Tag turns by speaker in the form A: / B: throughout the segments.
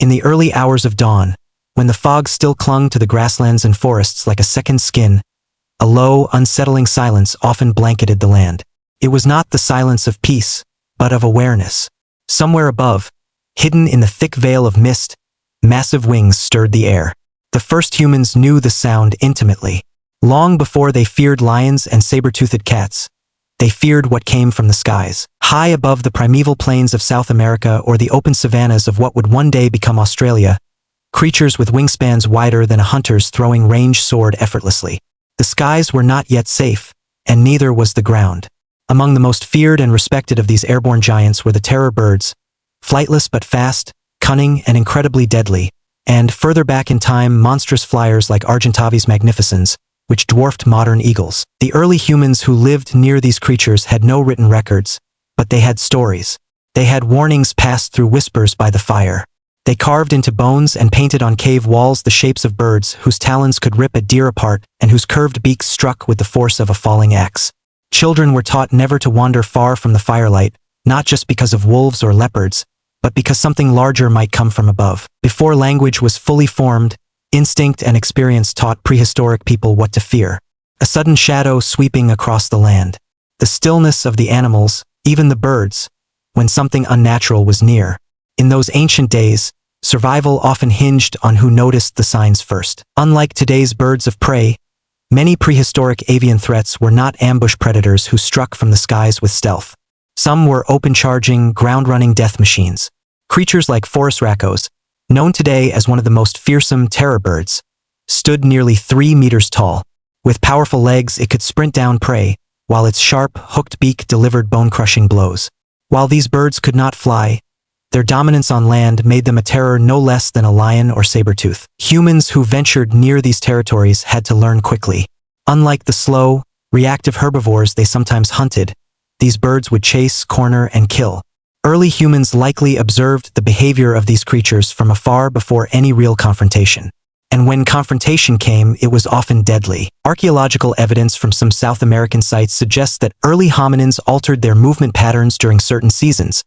A: In the early hours of dawn, when the fog still clung to the grasslands and forests like a second skin, a low, unsettling silence often blanketed the land. It was not the silence of peace, but of awareness. Somewhere above, hidden in the thick veil of mist, massive wings stirred the air. The first humans knew the sound intimately. Long before they feared lions and saber-toothed cats, they feared what came from the skies. High above the primeval plains of South America or the open savannas of what would one day become Australia, creatures with wingspans wider than a hunter's throwing ranged sword effortlessly. The skies were not yet safe, and neither was the ground. Among the most feared and respected of these airborne giants were the terror birds, flightless but fast, cunning and incredibly deadly, and further back in time, monstrous flyers like Argentavis magnificens, which dwarfed modern eagles. The early humans who lived near these creatures had no written records, but they had stories. They had warnings passed through whispers by the fire. They carved into bones and painted on cave walls the shapes of birds whose talons could rip a deer apart and whose curved beaks struck with the force of a falling axe. Children were taught never to wander far from the firelight, not just because of wolves or leopards, but because something larger might come from above. Before language was fully formed, instinct and experience taught prehistoric people what to fear. A sudden shadow sweeping across the land. The stillness of the animals, even the birds, when something unnatural was near. In those ancient days, survival often hinged on who noticed the signs first. Unlike today's birds of prey, many prehistoric avian threats were not ambush predators who struck from the skies with stealth. Some were open-charging, ground-running death machines. Creatures like forest raccoons, known today as one of the most fearsome terror birds, stood nearly 3 meters tall. With powerful legs, it could sprint down prey, while its sharp, hooked beak delivered bone-crushing blows. While these birds could not fly, their dominance on land made them a terror no less than a lion or saber-tooth. Humans who ventured near these territories had to learn quickly. Unlike the slow, reactive herbivores they sometimes hunted, these birds would chase, corner, and kill. Early humans likely observed the behavior of these creatures from afar before any real confrontation. And when confrontation came, it was often deadly. Archaeological evidence from some South American sites suggests that early hominins altered their movement patterns during certain seasons,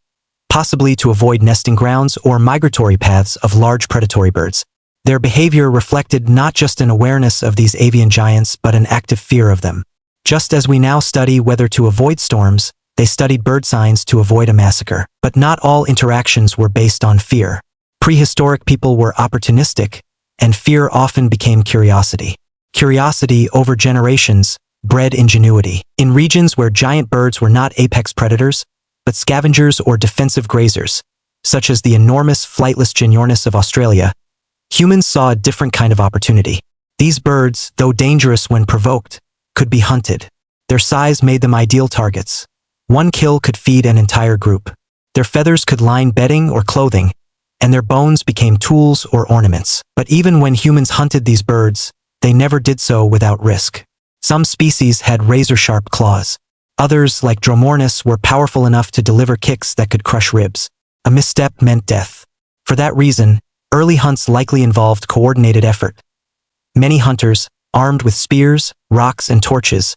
A: possibly to avoid nesting grounds or migratory paths of large predatory birds. Their behavior reflected not just an awareness of these avian giants but an active fear of them. Just as we now study whether to avoid storms, they studied bird signs to avoid a massacre. But not all interactions were based on fear. Prehistoric people were opportunistic, and fear often became curiosity. Curiosity over generations bred ingenuity. In regions where giant birds were not apex predators, but scavengers or defensive grazers, such as the enormous flightless ginornis of Australia, humans saw a different kind of opportunity. These birds, though dangerous when provoked, could be hunted. Their size made them ideal targets. One kill could feed an entire group. Their feathers could line bedding or clothing, and their bones became tools or ornaments. But even when humans hunted these birds, they never did so without risk. Some species had razor-sharp claws. Others, like Dromornis, were powerful enough to deliver kicks that could crush ribs. A misstep meant death. For that reason, early hunts likely involved coordinated effort. Many hunters, armed with spears, rocks, and torches,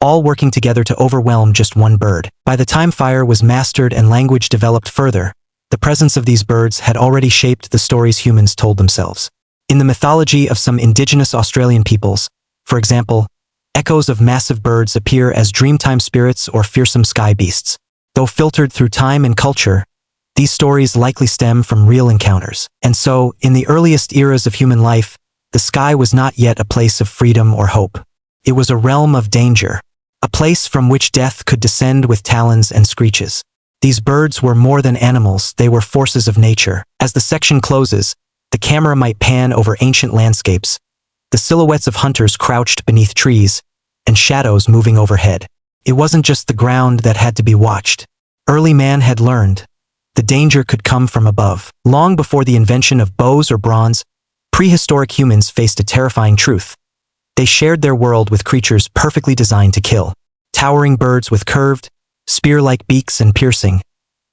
A: all working together to overwhelm just one bird. By the time fire was mastered and language developed further, the presence of these birds had already shaped the stories humans told themselves. In the mythology of some indigenous Australian peoples, for example, echoes of massive birds appear as dreamtime spirits or fearsome sky beasts. Though filtered through time and culture, these stories likely stem from real encounters. And so, in the earliest eras of human life, the sky was not yet a place of freedom or hope. It was a realm of danger, a place from which death could descend with talons and screeches. These birds were more than animals, they were forces of nature. As the section closes, the camera might pan over ancient landscapes, the silhouettes of hunters crouched beneath trees, and shadows moving overhead. It wasn't just the ground that had to be watched. Early man had learned. The danger could come from above. Long before the invention of bows or bronze, prehistoric humans faced a terrifying truth. They shared their world with creatures perfectly designed to kill. Towering birds with curved, spear-like beaks and piercing,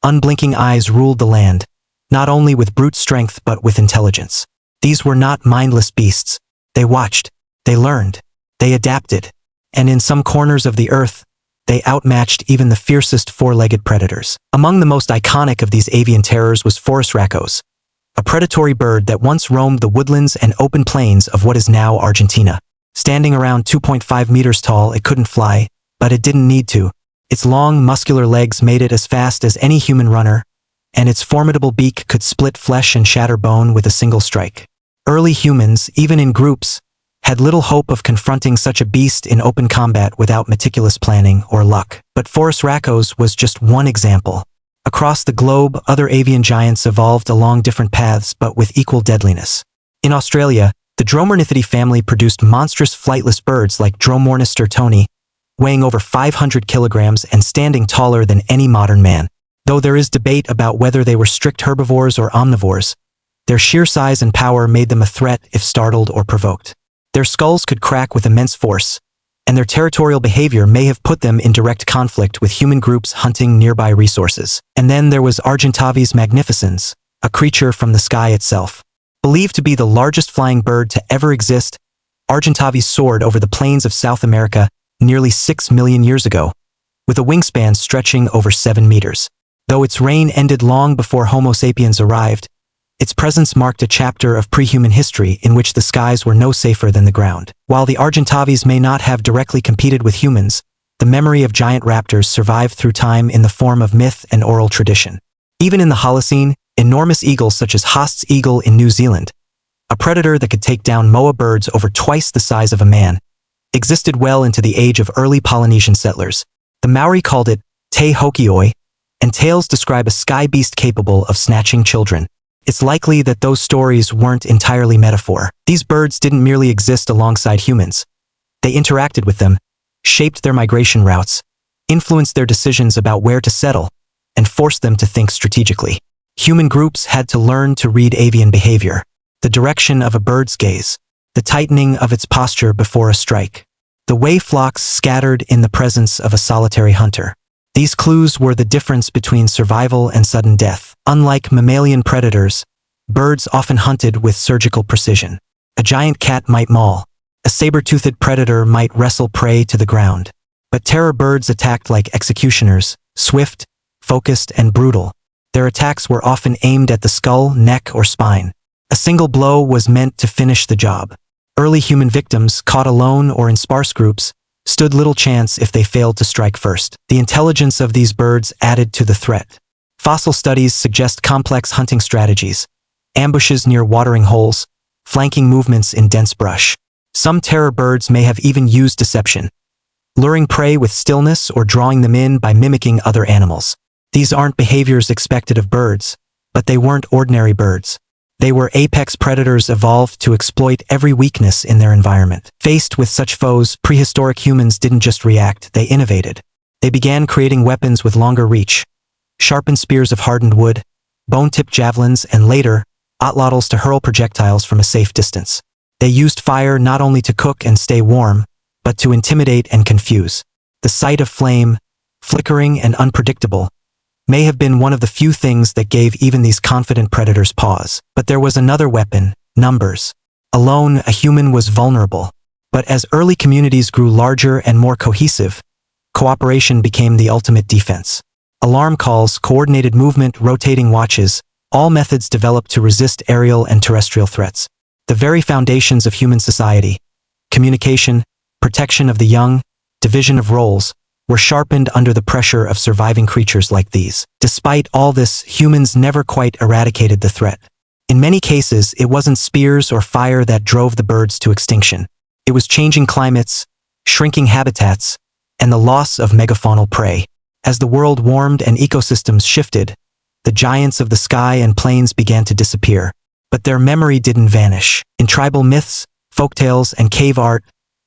A: unblinking eyes ruled the land, not only with brute strength but with intelligence. These were not mindless beasts. They watched, they learned, they adapted, and in some corners of the earth, they outmatched even the fiercest four-legged predators. Among the most iconic of these avian terrors was forest raccoons, a predatory bird that once roamed the woodlands and open plains of what is now Argentina. Standing around 2.5 meters tall, it couldn't fly, but it didn't need to. Its long, muscular legs made it as fast as any human runner, and its formidable beak could split flesh and shatter bone with a single strike. Early humans, even in groups, had little hope of confronting such a beast in open combat without meticulous planning or luck. But Forus racos was just one example. Across the globe, other avian giants evolved along different paths but with equal deadliness. In Australia, the Dromornithidae family produced monstrous flightless birds like Dromornis stertoni, weighing over 500 kilograms and standing taller than any modern man. Though there is debate about whether they were strict herbivores or omnivores, their sheer size and power made them a threat if startled or provoked. Their skulls could crack with immense force, and their territorial behavior may have put them in direct conflict with human groups hunting nearby resources. And then there was Argentavis magnificens, a creature from the sky itself. Believed to be the largest flying bird to ever exist, Argentavis soared over the plains of South America nearly 6 million years ago, with a wingspan stretching over 7 meters. Though its reign ended long before Homo sapiens arrived, its presence marked a chapter of pre-human history in which the skies were no safer than the ground. While the Argentavis may not have directly competed with humans, the memory of giant raptors survived through time in the form of myth and oral tradition. Even in the Holocene, enormous eagles such as Haast's eagle in New Zealand, a predator that could take down moa birds over twice the size of a man, existed well into the age of early Polynesian settlers. The Maori called it te hokioi, and tales describe a sky beast capable of snatching children. It's likely that those stories weren't entirely metaphor. These birds didn't merely exist alongside humans. They interacted with them, shaped their migration routes, influenced their decisions about where to settle, and forced them to think strategically. Human groups had to learn to read avian behavior, the direction of a bird's gaze, the tightening of its posture before a strike, the way flocks scattered in the presence of a solitary hunter. These clues were the difference between survival and sudden death. Unlike mammalian predators, birds often hunted with surgical precision. A giant cat might maul. A saber-toothed predator might wrestle prey to the ground. But terror birds attacked like executioners, swift, focused, and brutal. Their attacks were often aimed at the skull, neck, or spine. A single blow was meant to finish the job. Early human victims, caught alone or in sparse groups, stood little chance if they failed to strike first. The intelligence of these birds added to the threat. Fossil studies suggest complex hunting strategies, ambushes near watering holes, flanking movements in dense brush. Some terror birds may have even used deception, luring prey with stillness or drawing them in by mimicking other animals. These aren't behaviors expected of birds, but they weren't ordinary birds. They were apex predators evolved to exploit every weakness in their environment. Faced with such foes, prehistoric humans didn't just react, they innovated. They began creating weapons with longer reach, sharpened spears of hardened wood, bone-tipped javelins, and later, atlatls to hurl projectiles from a safe distance. They used fire not only to cook and stay warm, but to intimidate and confuse. The sight of flame, flickering and unpredictable, may have been one of the few things that gave even these confident predators pause. But there was another weapon: numbers. Alone, a human was vulnerable. But as early communities grew larger and more cohesive, cooperation became the ultimate defense. Alarm calls, coordinated movement, rotating watches, all methods developed to resist aerial and terrestrial threats. The very foundations of human society, communication, protection of the young, division of roles, were sharpened under the pressure of surviving creatures like these. Despite all this, humans never quite eradicated the threat. In many cases, it wasn't spears or fire that drove the birds to extinction. It was changing climates, shrinking habitats, and the loss of megafaunal prey. As the world warmed and ecosystems shifted, the giants of the sky and plains began to disappear. But their memory didn't vanish. In tribal myths, folktales, and cave art,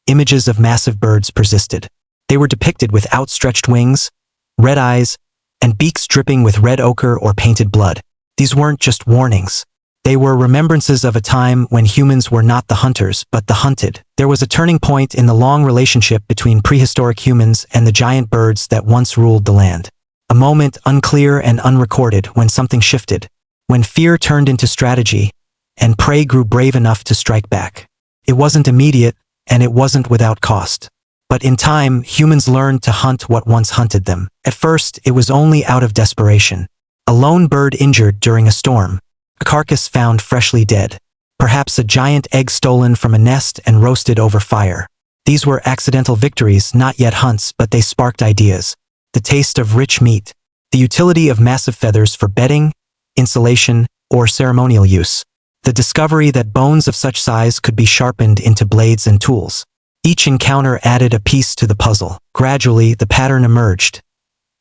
A: images of massive birds persisted. They were depicted with outstretched wings, red eyes, and beaks dripping with red ochre or painted blood. These weren't just warnings. They were remembrances of a time when humans were not the hunters, but the hunted. There was a turning point in the long relationship between prehistoric humans and the giant birds that once ruled the land. A moment unclear and unrecorded when something shifted, when fear turned into strategy, and prey grew brave enough to strike back. It wasn't immediate, and it wasn't without cost. But in time, humans learned to hunt what once hunted them. At first, it was only out of desperation. A lone bird injured during a storm, a carcass found freshly dead, perhaps a giant egg stolen from a nest and roasted over fire. These were accidental victories, not yet hunts, but they sparked ideas. The taste of rich meat, the utility of massive feathers for bedding, insulation, or ceremonial use, the discovery that bones of such size could be sharpened into blades and tools. Each encounter added a piece to the puzzle. Gradually, the pattern emerged.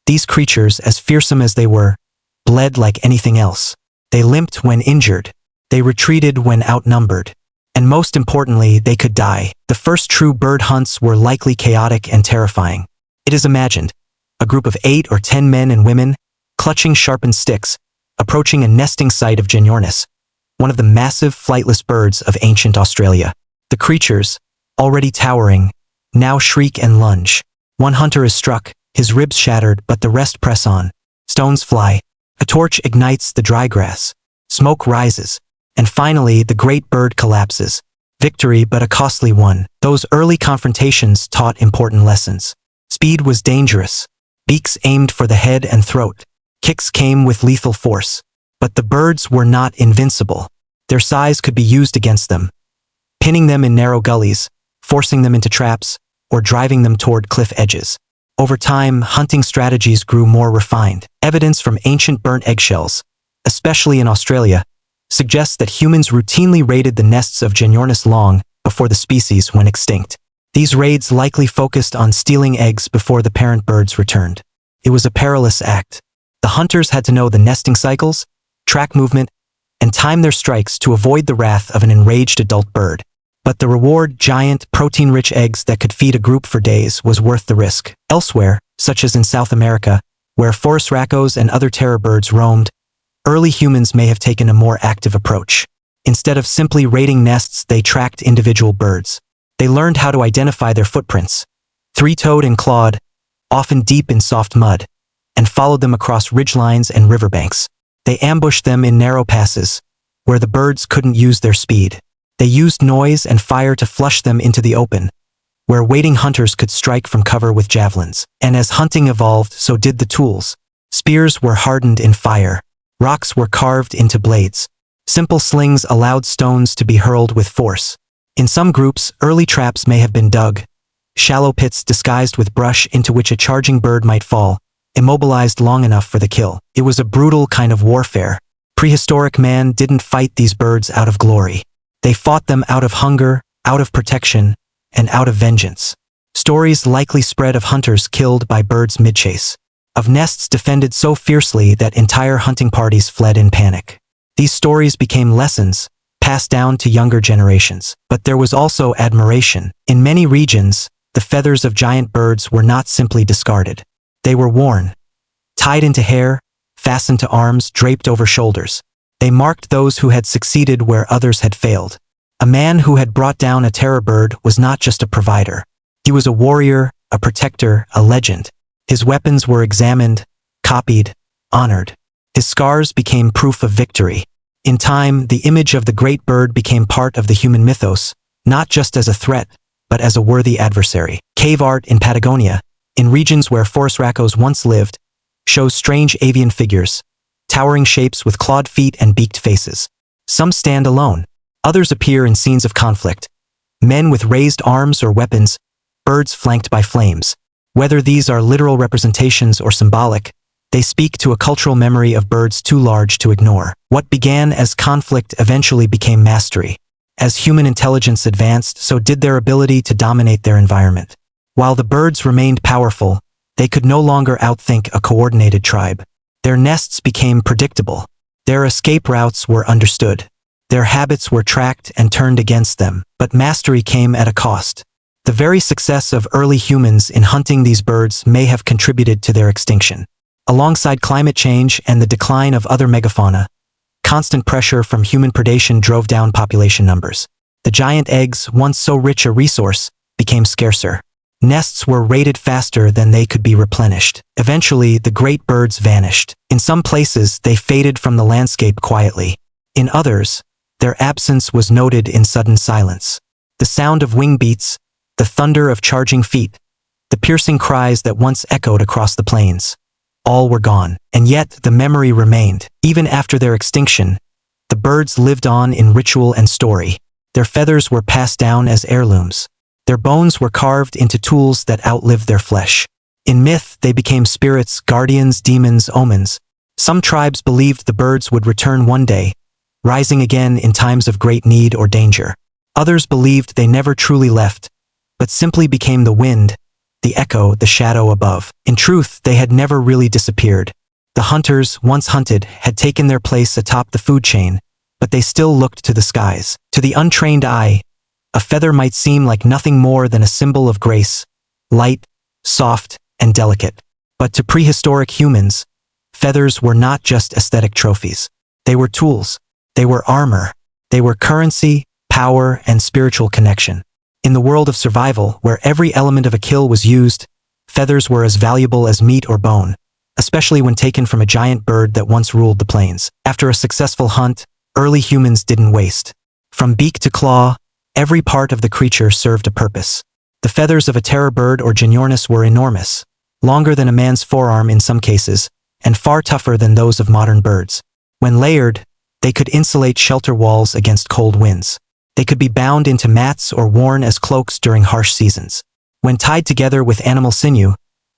A: These creatures, as fearsome as they were, bled like anything else. They limped when injured. They retreated when outnumbered. And most importantly, they could die. The first true bird hunts were likely chaotic and terrifying. It is imagined, a group of 8 or 10 men and women, clutching sharpened sticks, approaching a nesting site of Genornis, one of the massive flightless birds of ancient Australia. The creatures, already towering, now shriek and lunge. One hunter is struck, his ribs shattered, but the rest press on. Stones fly. A torch ignites the dry grass. Smoke rises. And finally, the great bird collapses. Victory, but a costly one. Those early confrontations taught important lessons. Speed was dangerous. Beaks aimed for the head and throat. Kicks came with lethal force. But the birds were not invincible. Their size could be used against them, pinning them in narrow gullies, forcing them into traps, or driving them toward cliff edges. Over time, hunting strategies grew more refined. Evidence from ancient burnt eggshells, especially in Australia, suggests that humans routinely raided the nests of Genornis long before the species went extinct. These raids likely focused on stealing eggs before the parent birds returned. It was a perilous act. The hunters had to know the nesting cycles, track movement, and time their strikes to avoid the wrath of an enraged adult bird. But the reward, giant, protein-rich eggs that could feed a group for days, was worth the risk. Elsewhere, such as in South America, where forest raccoons and other terror birds roamed, early humans may have taken a more active approach. Instead of simply raiding nests, they tracked individual birds. They learned how to identify their footprints, three-toed and clawed, often deep in soft mud, and followed them across ridgelines and riverbanks. They ambushed them in narrow passes, where the birds couldn't use their speed. They used noise and fire to flush them into the open, where waiting hunters could strike from cover with javelins. And as hunting evolved, so did the tools. Spears were hardened in fire. Rocks were carved into blades. Simple slings allowed stones to be hurled with force. In some groups, early traps may have been dug, shallow pits disguised with brush into which a charging bird might fall, immobilized long enough for the kill. It was a brutal kind of warfare. Prehistoric man didn't fight these birds out of glory. They fought them out of hunger, out of protection, and out of vengeance. Stories likely spread of hunters killed by birds mid-chase, of nests defended so fiercely that entire hunting parties fled in panic. These stories became lessons, passed down to younger generations. But there was also admiration. In many regions, the feathers of giant birds were not simply discarded. They were worn, tied into hair, fastened to arms, draped over shoulders. They marked those who had succeeded where others had failed. A man who had brought down a terror bird was not just a provider. He was a warrior, a protector, a legend. His weapons were examined, copied, honored. His scars became proof of victory. In time, the image of the great bird became part of the human mythos, not just as a threat, but as a worthy adversary. Cave art in Patagonia, in regions where forest raccoons once lived, shows strange avian figures, towering shapes with clawed feet and beaked faces. Some stand alone. Others appear in scenes of conflict. Men with raised arms or weapons, birds flanked by flames. Whether these are literal representations or symbolic, they speak to a cultural memory of birds too large to ignore. What began as conflict eventually became mastery. As human intelligence advanced, so did their ability to dominate their environment. While the birds remained powerful, they could no longer outthink a coordinated tribe. Their nests became predictable. Their escape routes were understood. Their habits were tracked and turned against them. But mastery came at a cost. The very success of early humans in hunting these birds may have contributed to their extinction. Alongside climate change and the decline of other megafauna, constant pressure from human predation drove down population numbers. The giant eggs, once so rich a resource, became scarcer. Nests were raided faster than they could be replenished. Eventually, the great birds vanished. In some places, they faded from the landscape quietly. In others, their absence was noted in sudden silence. The sound of wing beats, the thunder of charging feet, the piercing cries that once echoed across the plains. All were gone, and yet the memory remained. Even after their extinction, The birds lived on in ritual and story. Their feathers were passed down as heirlooms. Their bones were carved into tools that outlived their flesh. In myth, they became spirits, guardians, demons, omens. Some tribes believed the birds would return one day, rising again in times of great need or danger. Others believed they never truly left, but simply became the wind, the echo, the shadow above. In truth, they had never really disappeared. The hunters, once hunted, had taken their place atop the food chain, but they still looked to the skies. To the untrained eye, a feather might seem like nothing more than a symbol of grace, light, soft, and delicate. But to prehistoric humans, feathers were not just aesthetic trophies. They were tools. They were armor. They were currency, power, and spiritual connection. In the world of survival, where every element of a kill was used, feathers were as valuable as meat or bone, especially when taken from a giant bird that once ruled the plains. After a successful hunt, early humans didn't waste. From beak to claw, every part of the creature served a purpose. The feathers of a terror bird or ginornis were enormous, longer than a man's forearm in some cases, and far tougher than those of modern birds. When layered, they could insulate shelter walls against cold winds. They could be bound into mats or worn as cloaks during harsh seasons. When tied together with animal sinew,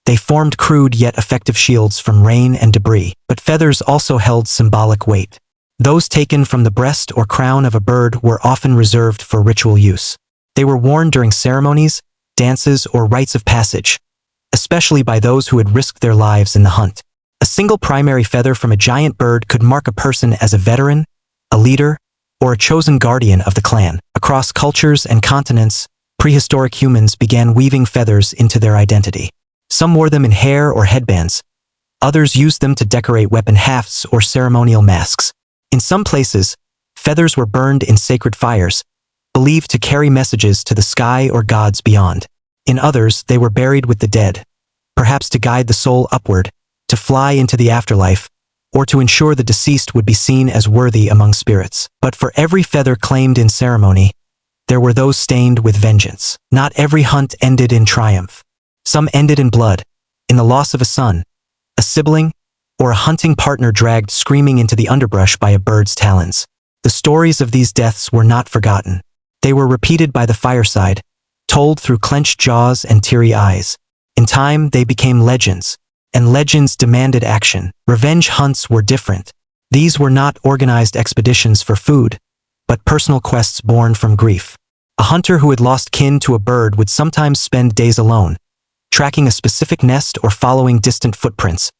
A: they formed crude yet effective shields from rain and debris. But feathers also held symbolic weight. Those taken from the breast or crown of a bird were often reserved for ritual use. They were worn during ceremonies, dances, or rites of passage, especially by those who had risked their lives in the hunt. A single primary feather from a giant bird could mark a person as a veteran, a leader, or a chosen guardian of the clan. Across cultures and continents, prehistoric humans began weaving feathers into their identity. Some wore them in hair or headbands. Others used them to decorate weapon hafts or ceremonial masks. In some places, feathers were burned in sacred fires, believed to carry messages to the sky or gods beyond. In others, they were buried with the dead, perhaps to guide the soul upward, to fly into the afterlife, or to ensure the deceased would be seen as worthy among spirits. But for every feather claimed in ceremony, there were those stained with vengeance. Not every hunt ended in triumph. Some ended in blood, in the loss of a son, a sibling, or a hunting partner dragged screaming into the underbrush by a bird's talons. The stories of these deaths were not forgotten. They were repeated by the fireside, told through clenched jaws and teary eyes. In time, they became legends, and legends demanded action. Revenge hunts were different. These were not organized expeditions for food, but personal quests born from grief. A hunter who had lost kin to a bird would sometimes spend days alone, tracking a specific nest or following distant footprints,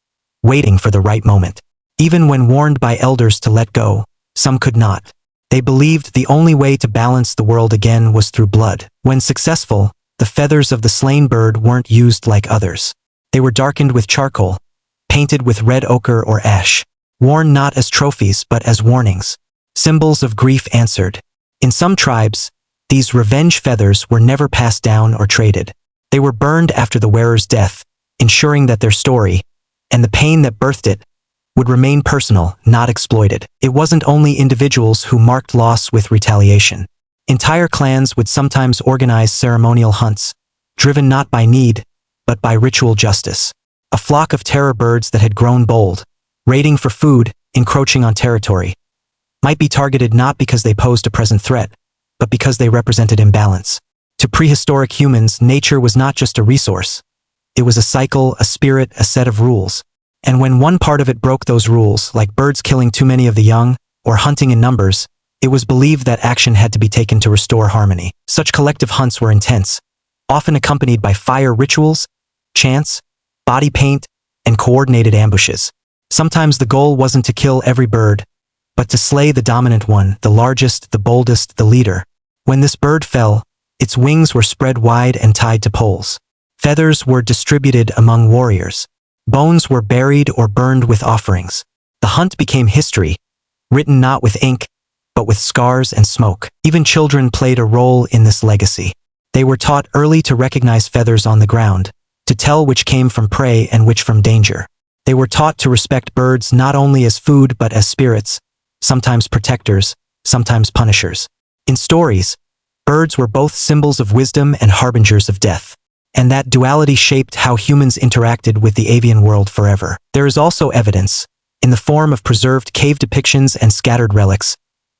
A: waiting for the right moment. Even when warned by elders to let go, some could not. They believed the only way to balance the world again was through blood. When successful, the feathers of the slain bird weren't used like others. They were darkened with charcoal, painted with red ochre or ash, worn not as trophies but as warnings, symbols of grief answered. In some tribes, these revenge feathers were never passed down or traded. They were burned after the wearer's death, ensuring that their story, and the pain that birthed it, would remain personal, not exploited. It wasn't only individuals who marked loss with retaliation. Entire clans would sometimes organize ceremonial hunts, driven not by need, but by ritual justice. A flock of terror birds that had grown bold, raiding for food, encroaching on territory, might be targeted not because they posed a present threat, but because they represented imbalance. To prehistoric humans, nature was not just a resource. It was a cycle, a spirit, a set of rules. And when one part of it broke those rules, like birds killing too many of the young, or hunting in numbers, it was believed that action had to be taken to restore harmony. Such collective hunts were intense, often accompanied by fire rituals, chants, body paint, and coordinated ambushes. Sometimes the goal wasn't to kill every bird, but to slay the dominant one, the largest, the boldest, the leader. When this bird fell, its wings were spread wide and tied to poles. Feathers were distributed among warriors. Bones were buried or burned with offerings. The hunt became history, written not with ink, but with scars and smoke. Even children played a role in this legacy. They were taught early to recognize feathers on the ground, to tell which came from prey and which from danger. They were taught to respect birds not only as food but as spirits, sometimes protectors, sometimes punishers. In stories, birds were both symbols of wisdom and harbingers of death. And that duality shaped how humans interacted with the avian world forever. There is also evidence, in the form of preserved cave depictions and scattered relics,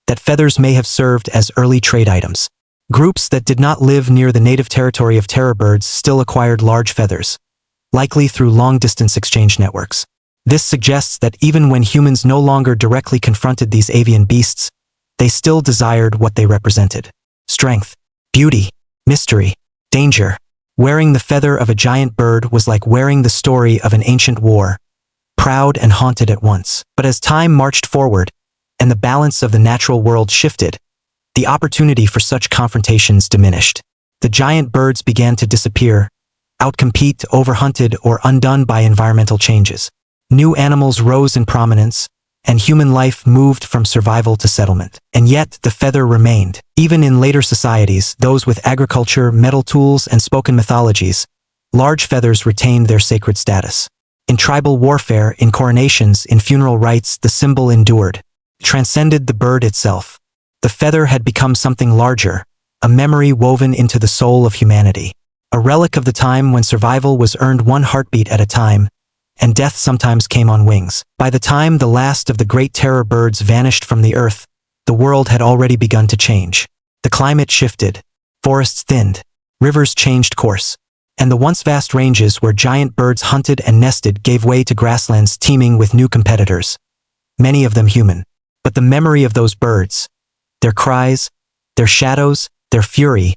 A: that feathers may have served as early trade items. Groups that did not live near the native territory of terror birds still acquired large feathers, likely through long-distance exchange networks. This suggests that even when humans no longer directly confronted these avian beasts, they still desired what they represented: strength, beauty, mystery, danger. Wearing the feather of a giant bird was like wearing the story of an ancient war, proud and haunted at once. But as time marched forward, and the balance of the natural world shifted, the opportunity for such confrontations diminished. The giant birds began to disappear, outcompete, overhunted, or undone by environmental changes. New animals rose in prominence, and human life moved from survival to settlement. And yet, the feather remained. Even in later societies, those with agriculture, metal tools, and spoken mythologies, large feathers retained their sacred status. In tribal warfare, in coronations, in funeral rites, the symbol endured, transcended the bird itself. The feather had become something larger, a memory woven into the soul of humanity, a relic of the time when survival was earned one heartbeat at a time, and death sometimes came on wings. By the time the last of the great terror birds vanished from the earth, the world had already begun to change. The climate shifted, forests thinned, rivers changed course, and the once vast ranges where giant birds hunted and nested gave way to grasslands teeming with new competitors, many of them human. But the memory of those birds, their cries, their shadows, their fury,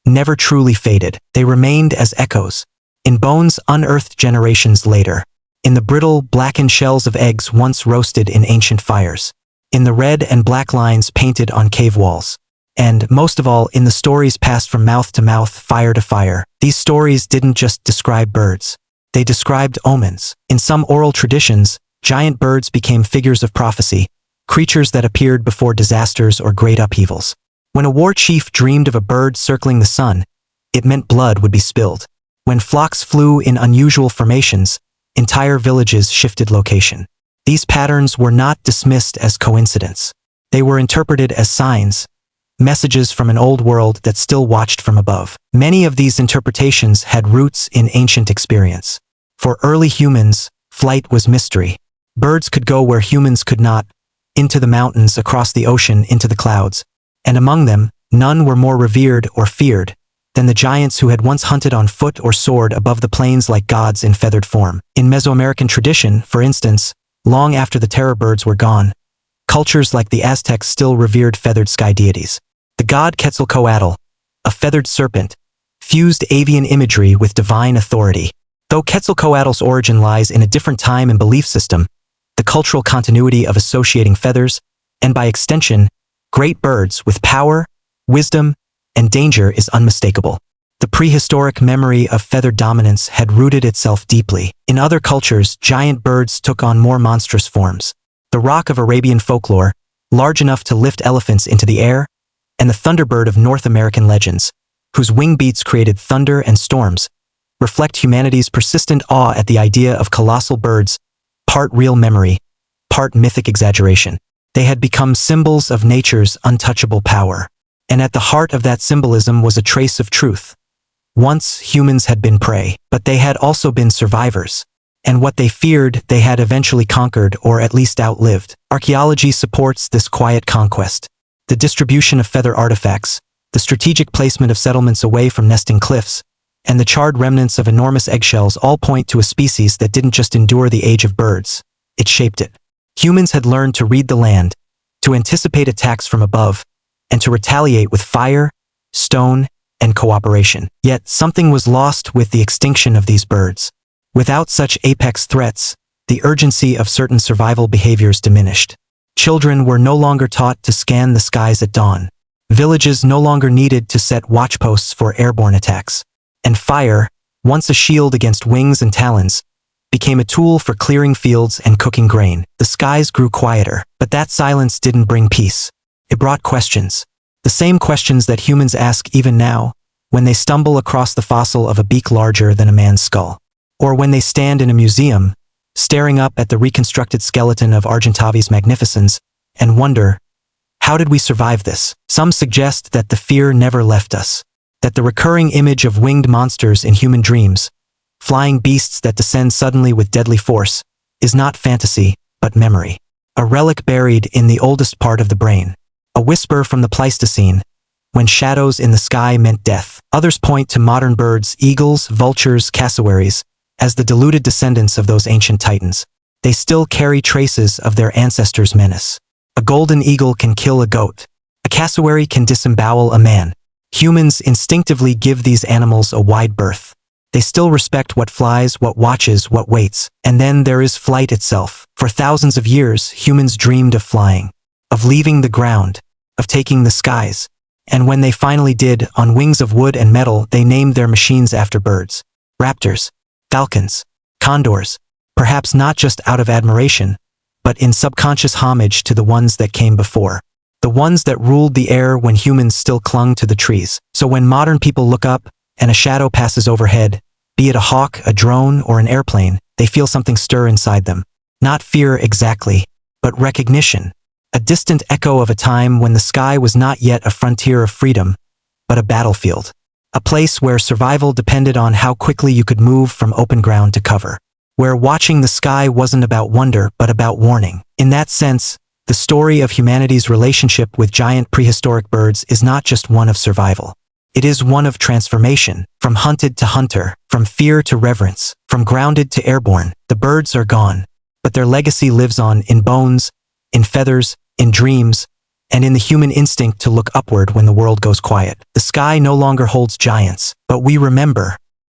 A: never truly faded. They remained as echoes, in bones unearthed generations later, in the brittle, blackened shells of eggs once roasted in ancient fires, in the red and black lines painted on cave walls, and, most of all, in the stories passed from mouth to mouth, fire to fire. These stories didn't just describe birds. They described omens. In some oral traditions, giant birds became figures of prophecy, creatures that appeared before disasters or great upheavals. When a war chief dreamed of a bird circling the sun, it meant blood would be spilled. When flocks flew in unusual formations, entire villages shifted location. These patterns were not dismissed as coincidence. They were interpreted as signs, messages from an old world that still watched from above. Many of these interpretations had roots in ancient experience. For early humans, flight was mystery. Birds could go where humans could not, into the mountains, across the ocean, into the clouds, and among them, none were more revered or feared than the giants who had once hunted on foot or soared above the plains like gods in feathered form. In Mesoamerican tradition, for instance, long after the terror birds were gone, cultures like the Aztecs still revered feathered sky deities. The god Quetzalcoatl, a feathered serpent, fused avian imagery with divine authority. Though Quetzalcoatl's origin lies in a different time and belief system, the cultural continuity of associating feathers, and by extension, great birds with power, wisdom, and danger is unmistakable. The prehistoric memory of feathered dominance had rooted itself deeply. In other cultures, giant birds took on more monstrous forms. The roc of Arabian folklore, large enough to lift elephants into the air, and the thunderbird of North American legends, whose wing beats created thunder and storms, reflect humanity's persistent awe at the idea of colossal birds, part real memory, part mythic exaggeration. They had become symbols of nature's untouchable power. And at the heart of that symbolism was a trace of truth. Once, humans had been prey, but they had also been survivors. And what they feared, they had eventually conquered or at least outlived. Archaeology supports this quiet conquest. The distribution of feather artifacts, the strategic placement of settlements away from nesting cliffs, and the charred remnants of enormous eggshells all point to a species that didn't just endure the age of birds, it shaped it. Humans had learned to read the land, to anticipate attacks from above, and to retaliate with fire, stone, and cooperation. Yet something was lost with the extinction of these birds. Without such apex threats, the urgency of certain survival behaviors diminished. Children were no longer taught to scan the skies at dawn. Villages no longer needed to set watchposts for airborne attacks. And fire, once a shield against wings and talons, became a tool for clearing fields and cooking grain. The skies grew quieter, but that silence didn't bring peace. It brought questions. The same questions that humans ask even now, when they stumble across the fossil of a beak larger than a man's skull. Or when they stand in a museum, staring up at the reconstructed skeleton of Argentavis magnificens, and wonder, how did we survive this? Some suggest that the fear never left us, that the recurring image of winged monsters in human dreams, flying beasts that descend suddenly with deadly force, is not fantasy, but memory. A relic buried in the oldest part of the brain. a whisper from the Pleistocene, when shadows in the sky meant death. Others point to modern birds, eagles, vultures, cassowaries, as the diluted descendants of those ancient titans. They still carry traces of their ancestors' menace. A golden eagle can kill a goat. A cassowary can disembowel a man. Humans instinctively give these animals a wide berth. They still respect what flies, what watches, what waits. And then there is flight itself. For thousands of years, humans dreamed of flying, of leaving the ground, of taking the skies. And when they finally did, on wings of wood and metal, they named their machines after birds. Raptors, falcons, condors, perhaps not just out of admiration, but in subconscious homage to the ones that came before. The ones that ruled the air when humans still clung to the trees. So when modern people look up, and a shadow passes overhead, be it a hawk, a drone, or an airplane, they feel something stir inside them. Not fear exactly, but recognition. A distant echo of a time when the sky was not yet a frontier of freedom, but a battlefield. A place where survival depended on how quickly you could move from open ground to cover. Where watching the sky wasn't about wonder, but about warning. In that sense, the story of humanity's relationship with giant prehistoric birds is not just one of survival. It is one of transformation, from hunted to hunter, from fear to reverence, from grounded to airborne. The birds are gone, but their legacy lives on in bones, in feathers, in dreams, and in the human instinct to look upward when the world goes quiet. The sky no longer holds giants, but we remember.